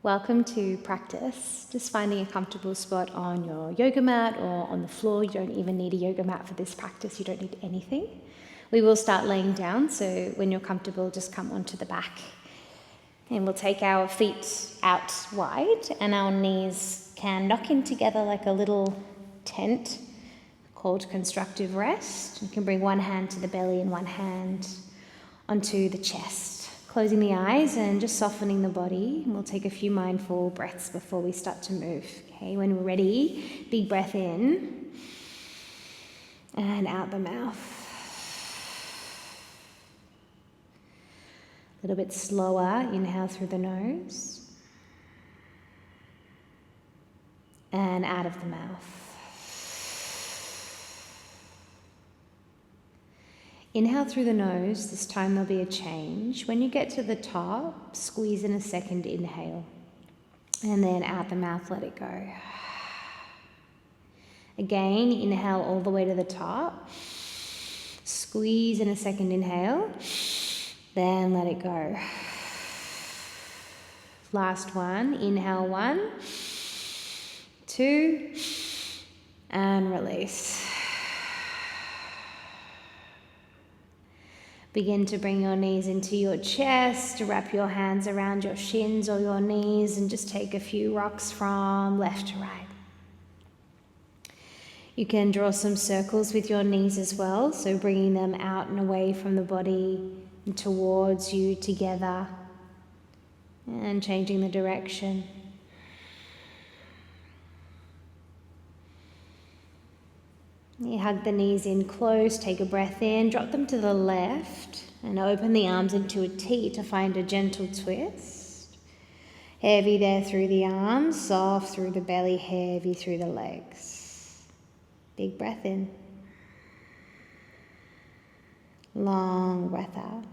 Welcome to practice. Just finding a comfortable spot on your yoga mat or on the floor. You don't even need a yoga mat for this practice. You don't need anything. We will start laying down, so when you're comfortable, just come onto the back. And we'll take our feet out wide and our knees can knock in together like a little tent called constructive rest. You can bring one hand to the belly and one hand onto the chest. Closing the eyes and just softening the body. We'll take a few mindful breaths before we start to move. Okay, when we're ready, big breath in and out the mouth. A little bit slower, inhale through the nose and out of the mouth. Inhale through the nose. This time there'll be a change. When you get to the top, squeeze in a second inhale. And then out the mouth, let it go. Again, inhale all the way to the top. Squeeze in a second inhale. Then let it go. Last one. Inhale 1, 2, and release. Begin to bring your knees into your chest, wrap your hands around your shins or your knees, and just take a few rocks from left to right. You can draw some circles with your knees as well, so bringing them out and away from the body and towards you together, and changing the direction. You hug the knees in close, take a breath in, drop them to the left and open the arms into a T to find a gentle twist. Heavy there through the arms, soft through the belly, heavy through the legs. Big breath in. Long breath out.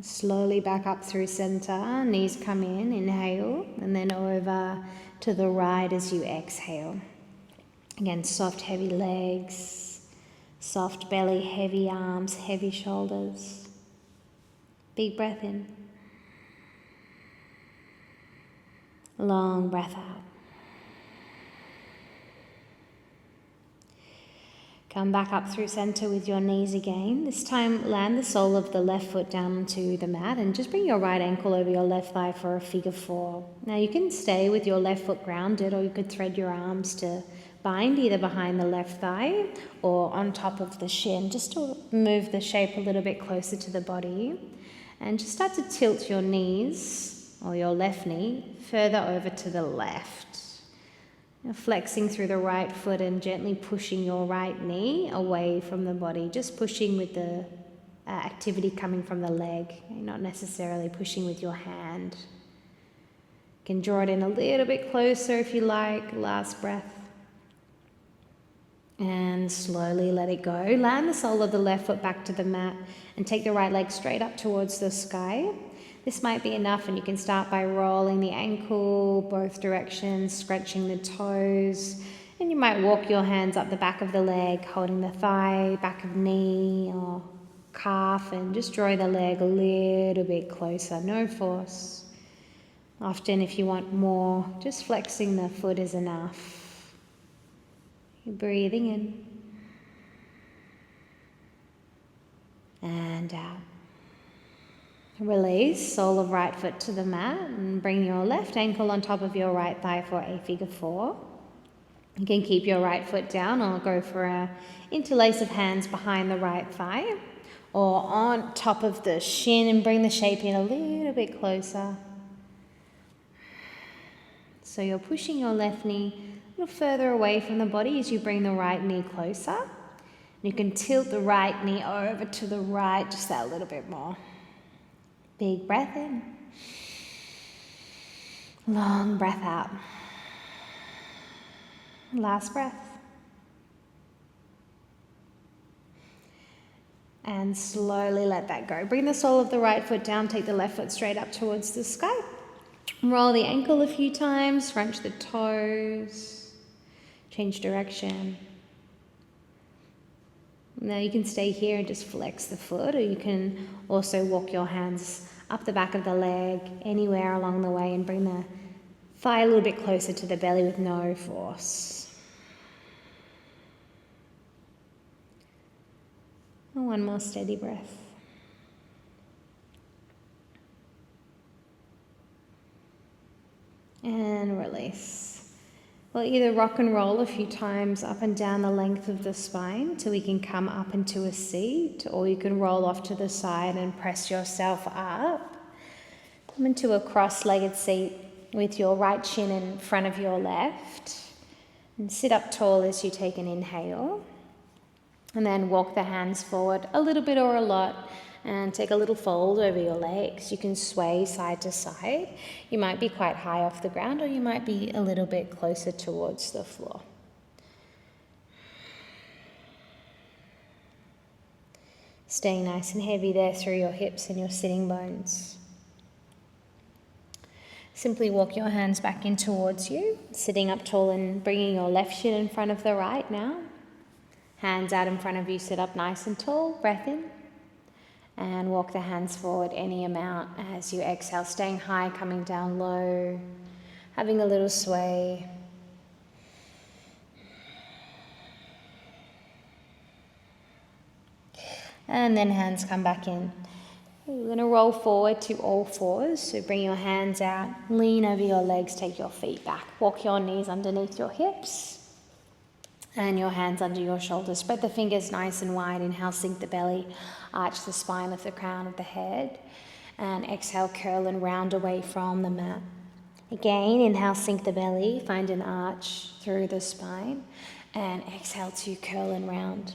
Slowly back up through center, knees come in, inhale, and then over to the right as you exhale. Again, soft, heavy legs, soft belly, heavy arms, heavy shoulders. Big breath in. Long breath out. Come back up through center with your knees again. This time, land the sole of the left foot down onto the mat and just bring your right ankle over your left thigh for a figure 4. Now you can stay with your left foot grounded, or you could thread your arms to bind either behind the left thigh or on top of the shin, just to move the shape a little bit closer to the body. And just start to tilt your knees, or your left knee, further over to the left. Flexing through the right foot and gently pushing your right knee away from the body, just pushing with the activity coming from the leg, not necessarily pushing with your hand. You can draw it in a little bit closer if you like. Last breath. And slowly let it go. Land the sole of the left foot back to the mat and take the right leg straight up towards the sky. This might be enough, and you can start by rolling the ankle both directions, scrunching the toes, and you might walk your hands up the back of the leg, holding the thigh, back of knee or calf, and just draw the leg a little bit closer, no force. Often if you want more, just flexing the foot is enough. You're breathing in and out. Release, sole of right foot to the mat, and bring your left ankle on top of your right thigh for a figure 4. You can keep your right foot down or go for a interlace of hands behind the right thigh or on top of the shin, and bring the shape in a little bit closer. So you're pushing your left knee a little further away from the body as you bring the right knee closer. You can tilt the right knee over to the right, just that little bit more. Big breath in. Long breath out. Last breath. And slowly let that go. Bring the sole of the right foot down, take the left foot straight up towards the sky. Roll the ankle a few times, scrunch the toes, change direction. Now you can stay here and just flex the foot, or you can also walk your hands up the back of the leg, anywhere along the way, and bring the thigh a little bit closer to the belly with no force. And one more steady breath. And release. We'll either rock and roll a few times up and down the length of the spine till we can come up into a seat, or you can roll off to the side and press yourself up. Come into a cross-legged seat with your right shin in front of your left, and sit up tall as you take an inhale. And then walk the hands forward a little bit or a lot, and take a little fold over your legs. You can sway side to side. You might be quite high off the ground, or you might be a little bit closer towards the floor. Staying nice and heavy there through your hips and your sitting bones. Simply walk your hands back in towards you, sitting up tall and bringing your left shin in front of the right now. Hands out in front of you, sit up nice and tall, breath in. And walk the hands forward any amount as you exhale, staying high, coming down low, having a little sway. And then hands come back in. We're going to roll forward to all fours. So bring your hands out, lean over your legs, take your feet back. Walk your knees underneath your hips and your hands under your shoulders. Spread the fingers nice and wide. Inhale, sink the belly, arch the spine of the crown of the head. And exhale, curl and round away from the mat. Again, inhale, sink the belly, find an arch through the spine. And exhale to curl and round.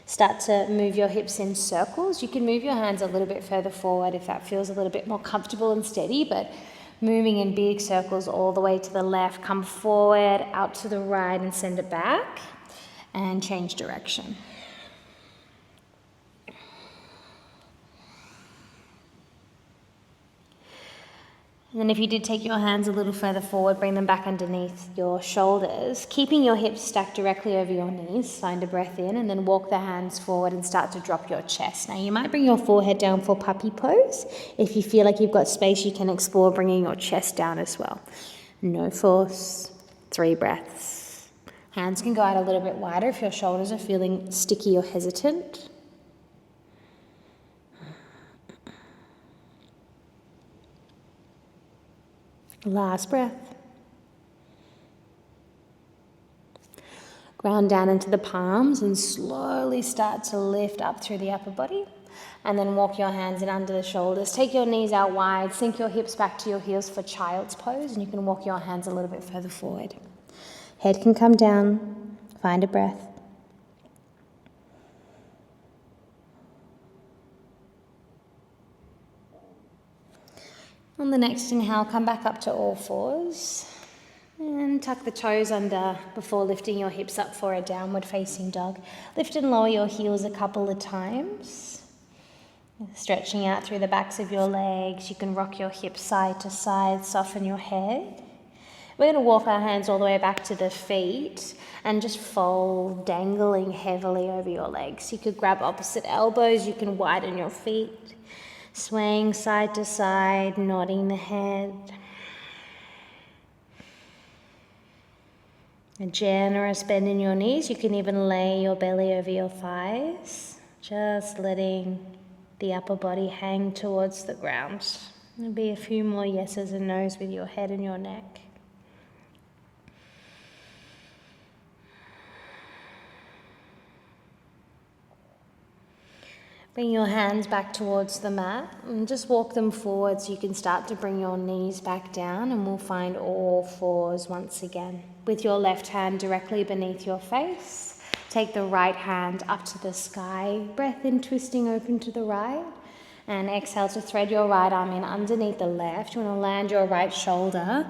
Start to move your hips in circles. You can move your hands a little bit further forward if that feels a little bit more comfortable and steady, but moving in big circles all the way to the left, come forward, out to the right and send it back, and change direction. And then if you did take your hands a little further forward, bring them back underneath your shoulders, keeping your hips stacked directly over your knees. Find a breath in and then walk the hands forward and start to drop your chest. Now you might bring your forehead down for puppy pose. If you feel like you've got space, you can explore bringing your chest down as well. No force. 3 breaths. Hands can go out a little bit wider if your shoulders are feeling sticky or hesitant. Last breath. Ground down into the palms and slowly start to lift up through the upper body. And then walk your hands in under the shoulders. Take your knees out wide. Sink your hips back to your heels for child's pose. And you can walk your hands a little bit further forward. Head can come down. Find a breath. On the next inhale, come back up to all fours and tuck the toes under before lifting your hips up for a downward facing dog. Lift and lower your heels a couple of times. Stretching out through the backs of your legs. You can rock your hips side to side, soften your head. We're going to walk our hands all the way back to the feet and just fold, dangling heavily over your legs. You could grab opposite elbows. You can widen your feet. Swaying side to side, nodding the head. A generous bend in your knees. You can even lay your belly over your thighs. Just letting the upper body hang towards the ground. There'll be a few more yeses and nos with your head and your neck. Bring your hands back towards the mat and just walk them forward so you can start to bring your knees back down, and we'll find all fours once again. With your left hand directly beneath your face, take the right hand up to the sky. Breath in, twisting open to the right, and exhale to thread your right arm in underneath the left. You want to land your right shoulder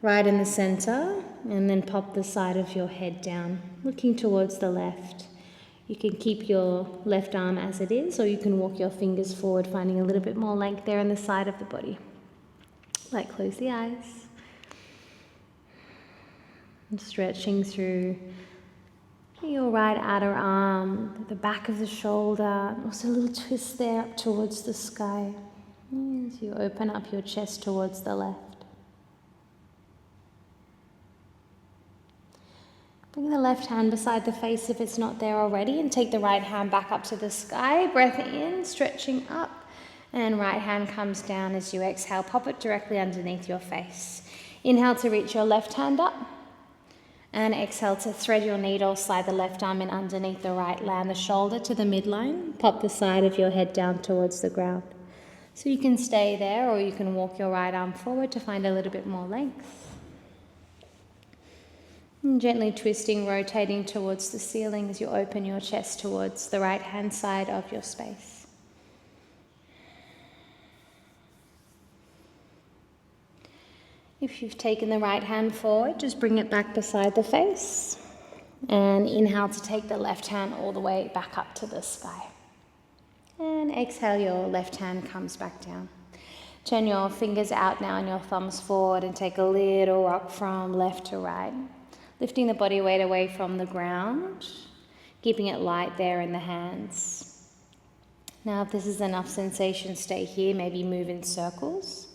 right in the center and then pop the side of your head down, looking towards the left. You can keep your left arm as it is, or you can walk your fingers forward, finding a little bit more length there in the side of the body. Like close the eyes. And stretching through your right outer arm, the back of the shoulder, also a little twist there up towards the sky. As you open up your chest towards the left. Bring the left hand beside the face if it's not there already, and take the right hand back up to the sky. Breath in, stretching up, and right hand comes down as you exhale. Pop it directly underneath your face. Inhale to reach your left hand up, and exhale to thread your needle. Slide the left arm in underneath the right, land the shoulder to the midline. Pop the side of your head down towards the ground. So you can stay there, or you can walk your right arm forward to find a little bit more length. And gently twisting, rotating towards the ceiling as you open your chest towards the right hand side of your space. If you've taken the right hand forward, just bring it back beside the face. And inhale to take the left hand all the way back up to the sky. And exhale, your left hand comes back down. Turn your fingers out now and your thumbs forward, and take a little rock from left to right. Lifting the body weight away from the ground, keeping it light there in the hands. Now, if this is enough sensation, stay here, maybe move in circles.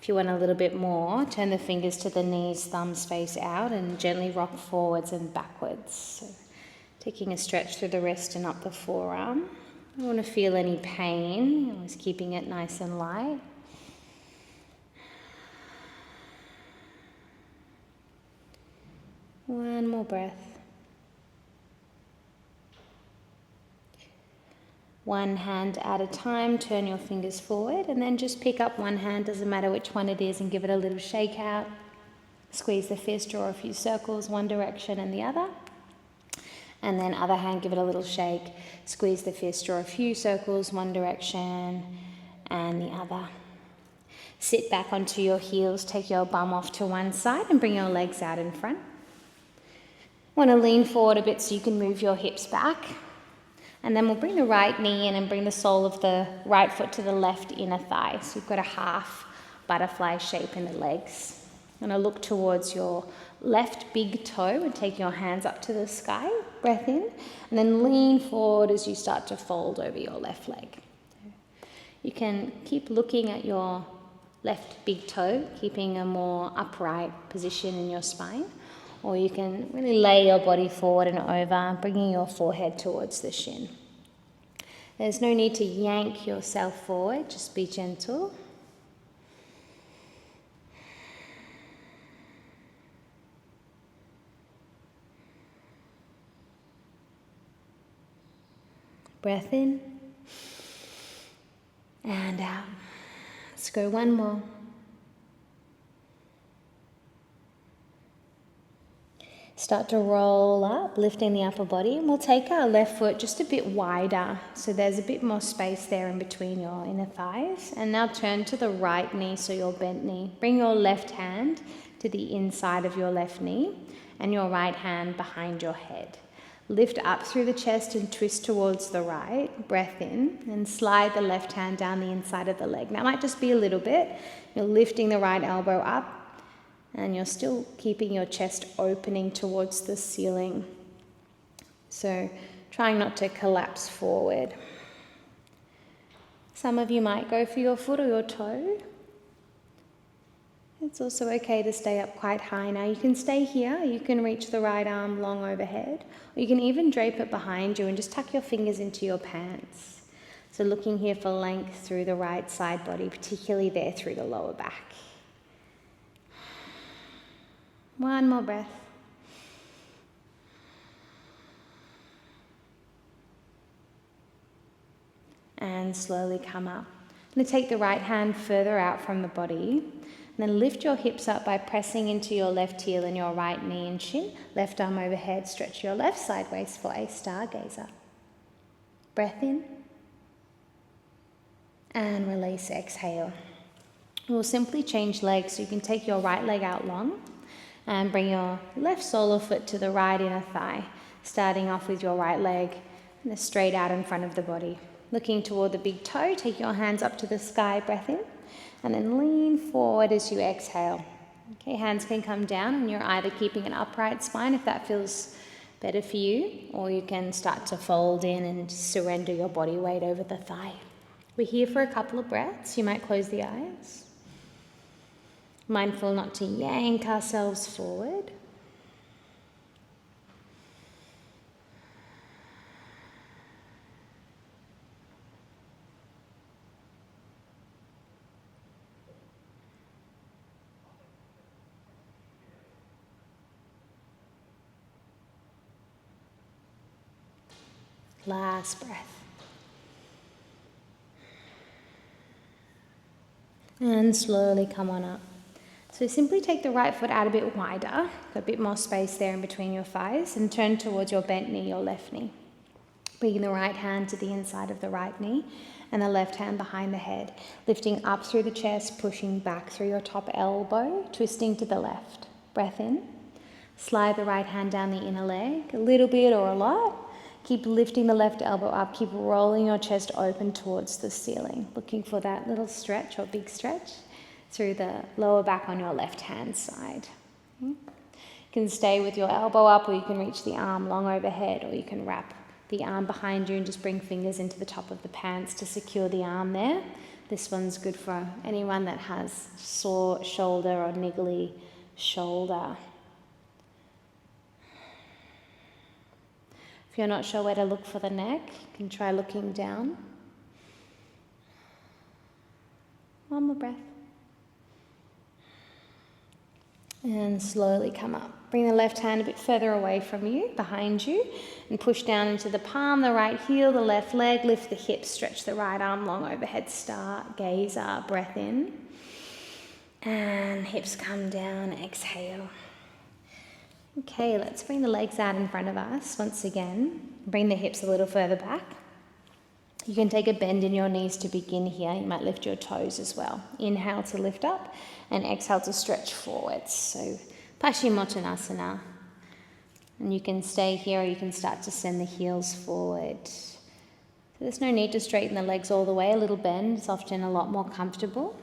If you want a little bit more, turn the fingers to the knees, thumbs face out, and gently rock forwards and backwards. So, taking a stretch through the wrist and up the forearm. I don't want to feel any pain, always keeping it nice and light. One more breath. One hand at a time, turn your fingers forward, and then just pick up one hand, doesn't matter which one it is, and give it a little shake out. Squeeze the fist, draw a few circles, one direction and the other. And then other hand, give it a little shake, squeeze the fist, draw a few circles, one direction and the other. Sit back onto your heels, take your bum off to one side and bring your legs out in front. Want to lean forward a bit so you can move your hips back. And then we'll bring the right knee in and bring the sole of the right foot to the left inner thigh. So you've got a half butterfly shape in the legs. I'm going to look towards your left big toe and take your hands up to the sky. Breath in. And then lean forward as you start to fold over your left leg. You can keep looking at your left big toe, keeping a more upright position in your spine. Or you can really lay your body forward and over, bringing your forehead towards the shin. There's no need to yank yourself forward, just be gentle. Breath in and out. Let's go one more. Start to roll up, lifting the upper body, and we'll take our left foot just a bit wider, so there's a bit more space there in between your inner thighs. And now turn to the right knee, so your bent knee. Bring your left hand to the inside of your left knee and your right hand behind your head. Lift up through the chest and twist towards the right. Breath in, and slide the left hand down the inside of the leg. Now it might just be a little bit. You're lifting the right elbow up, and you're still keeping your chest opening towards the ceiling. So trying not to collapse forward. Some of you might go for your foot or your toe. It's also okay to stay up quite high. Now you can stay here, you can reach the right arm long overhead, or you can even drape it behind you and just tuck your fingers into your pants. So looking here for length through the right side body, particularly there through the lower back. One more breath. And slowly come up. I'm going to take the right hand further out from the body. And then lift your hips up by pressing into your left heel and your right knee and shin. Left arm overhead, stretch your left sideways for a stargazer. Breath in. And release, exhale. We'll simply change legs, so you can take your right leg out long and bring your left sole of foot to the right inner thigh, starting off with your right leg and straight out in front of the body. Looking toward the big toe, take your hands up to the sky, breath in, and then lean forward as you exhale. Okay, hands can come down, and you're either keeping an upright spine if that feels better for you, or you can start to fold in and surrender your body weight over the thigh. We're here for a couple of breaths. You might close the eyes. Mindful not to yank ourselves forward. Last breath. And slowly come on up. So simply take the right foot out a bit wider, got a bit more space there in between your thighs, and turn towards your bent knee, your left knee. Bringing the right hand to the inside of the right knee and the left hand behind the head, lifting up through the chest, pushing back through your top elbow, twisting to the left. Breath in. Slide the right hand down the inner leg, a little bit or a lot. Keep lifting the left elbow up. Keep rolling your chest open towards the ceiling, looking for that little stretch or big stretch through the lower back on your left hand side. You can stay with your elbow up, or you can reach the arm long overhead, or you can wrap the arm behind you and just bring fingers into the top of the pants to secure the arm there. This one's good for anyone that has sore shoulder or niggly shoulder. If you're not sure where to look for the neck, you can try looking down. One more breath. And slowly come up. Bring the left hand a bit further away from you, behind you, and push down into the palm, the right heel, the left leg. Lift the hips, stretch the right arm long overhead, start, gaze up, breath in. And hips come down, exhale. Okay, let's bring the legs out in front of us once again. Bring the hips a little further back. You can take a bend in your knees to begin here. You might lift your toes as well. Inhale to lift up and exhale to stretch forwards. So Paschimottanasana. And you can stay here, or you can start to send the heels forward. So there's no need to straighten the legs all the way. A little bend is often a lot more comfortable.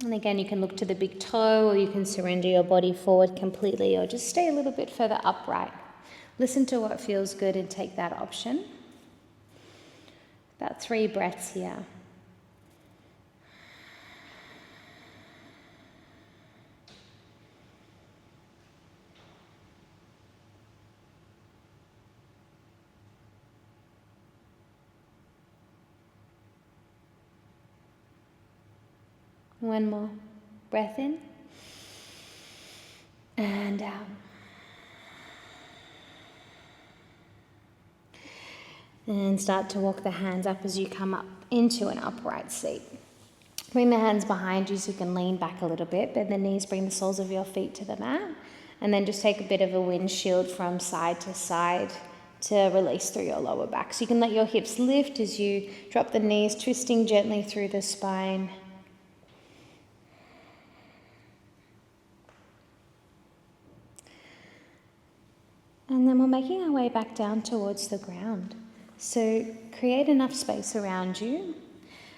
And again, you can look to the big toe, or you can surrender your body forward completely, or just stay a little bit further upright. Listen to what feels good and take that option. About 3 breaths here. One more. Breath in and out. And start to walk the hands up as you come up into an upright seat. Bring the hands behind you so you can lean back a little bit. Bend the knees, bring the soles of your feet to the mat. And then just take a bit of a windshield from side to side to release through your lower back. So you can let your hips lift as you drop the knees, twisting gently through the spine. And then we're making our way back down towards the ground. So create enough space around you.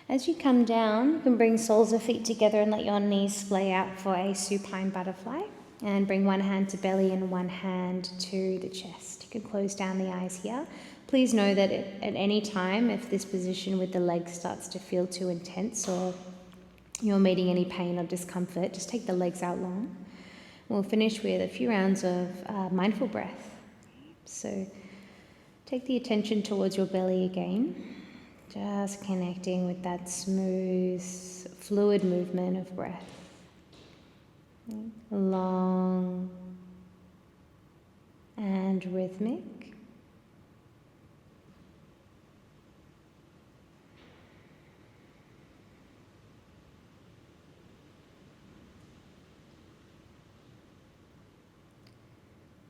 As you come down, you can bring soles of feet together and let your knees splay out for a supine butterfly. And bring one hand to belly and one hand to the chest. You can close down the eyes here. Please know that at any time, if this position with the legs starts to feel too intense or you're meeting any pain or discomfort, just take the legs out long. We'll finish with a few rounds of mindful breath. So take the attention towards your belly again, just connecting with that smooth, fluid movement of breath. Long and rhythmic.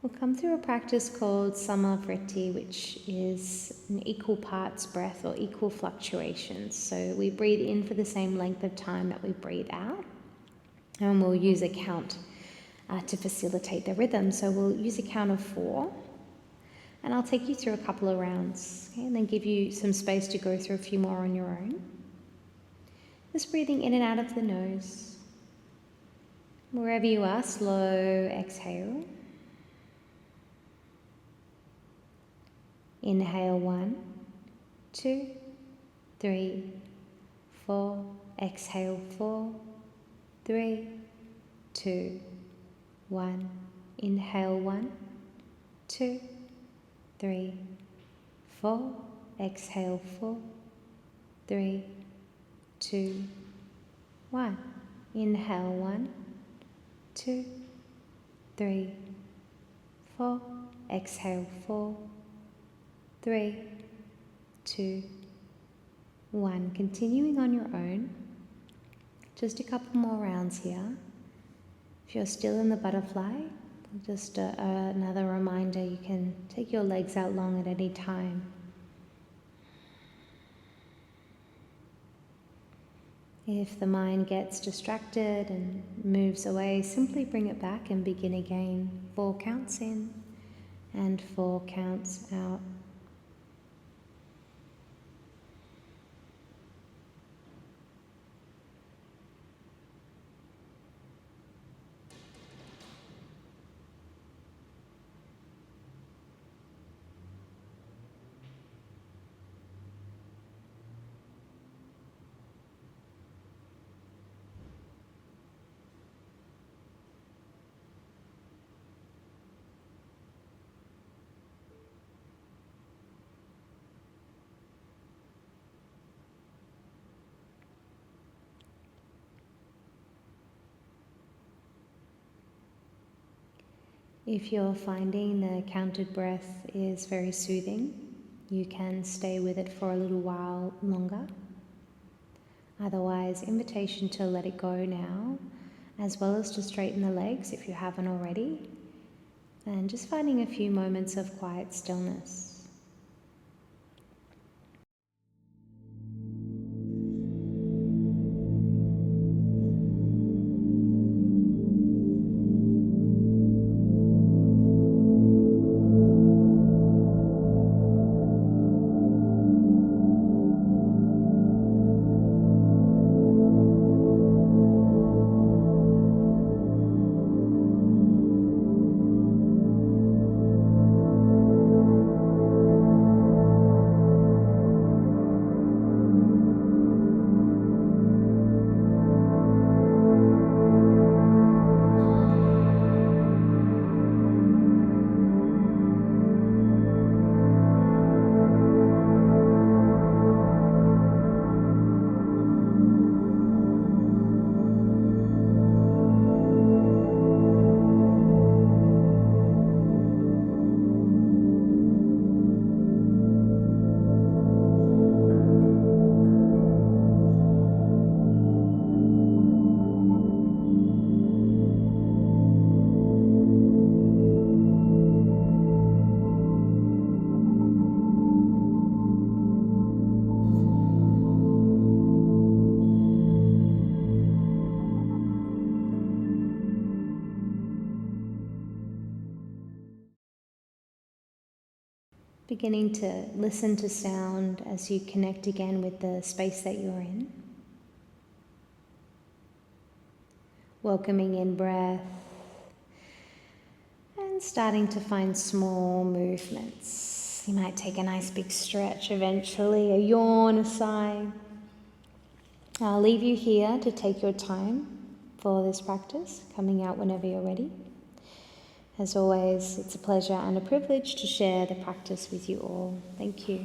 We'll come through a practice called Samavriti, which is an equal parts breath or equal fluctuations. So we breathe in for the same length of time that we breathe out. And we'll use a count to facilitate the rhythm. So we'll use a count of 4. And I'll take you through a couple of rounds, okay, and then give you some space to go through a few more on your own. Just breathing in and out of the nose. Wherever you are, slow exhale. Inhale 1, 2, 3, 4. Exhale, 4, 3, 2, 1. Inhale, 1, 2, 3, 4. Exhale, 4, 3, 2, 1. Inhale, 1, 2, 3, 4. Exhale, 4, 3, 2, 1. Continuing on your own. Just a couple more rounds here. If you're still in the butterfly, just another reminder, you can take your legs out long at any time. If the mind gets distracted and moves away, simply bring it back and begin again. 4 counts in and 4 counts out. If you're finding the counted breath is very soothing, you can stay with it for a little while longer. Otherwise, invitation to let it go now, as well as to straighten the legs if you haven't already, and just finding a few moments of quiet stillness. Beginning to listen to sound as you connect again with the space that you're in. Welcoming in breath and starting to find small movements. You might take a nice big stretch eventually, a yawn, a sigh. I'll leave you here to take your time for this practice, coming out whenever you're ready. As always, it's a pleasure and a privilege to share the practice with you all. Thank you.